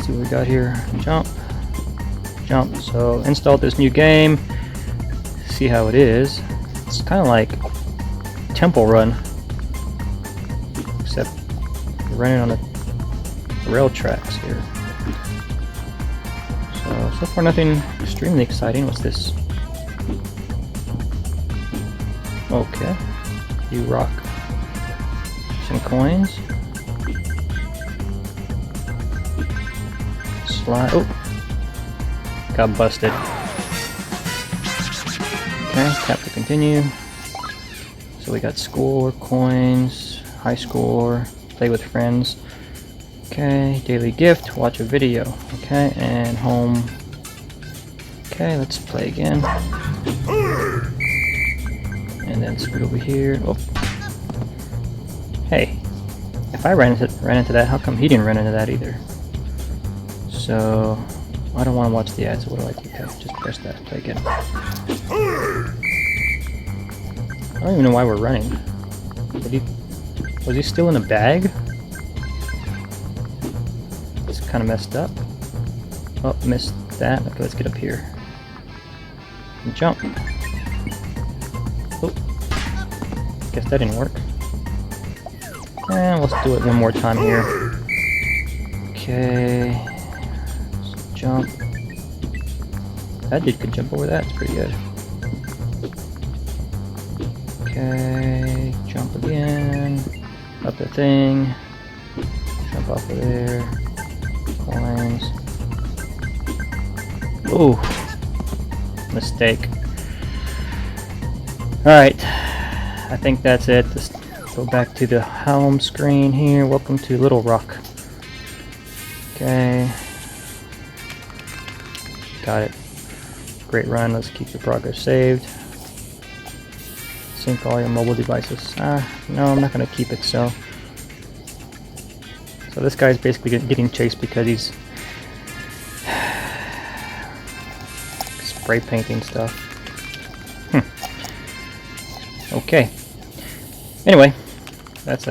see what we got here. Jump. Jump. So installed this new game. See how it is. It's kind of like Temple Run, except you're running on the rail tracks here. So far nothing extremely exciting. What's this? Okay. You rock. Some coins. Slide. Oh! Got busted. Okay, tap to continue. So we got score, coins, high score, play with friends. Okay, daily gift, watch a video. Okay, and home. Okay, let's play again. And then scoot over here. Oh. Hey, if I ran into that, how come he didn't run into that either? So, I don't want to watch the ads, so what do I do? Okay, just press that, play again. I don't even know why we're running. Was he still in a bag? It's kind of messed up. Oh, missed that. Okay, let's get up here. And jump. Oh, guess that didn't work. And let's do it one more time here. Okay. Let's jump. That dude could jump over that. It's pretty good. Okay. Jump again. Up the thing. Jump off of there. Coins. Ooh. Mistake. Alright. I think that's it. Just go back to the home screen here. Welcome to Little Rock. Okay. Got it. Great run. Let's keep the progress saved. Sync all your mobile devices. No, I'm not going to keep it so. So this guy's basically getting chased because he's spray painting stuff. Okay. Anyway, that's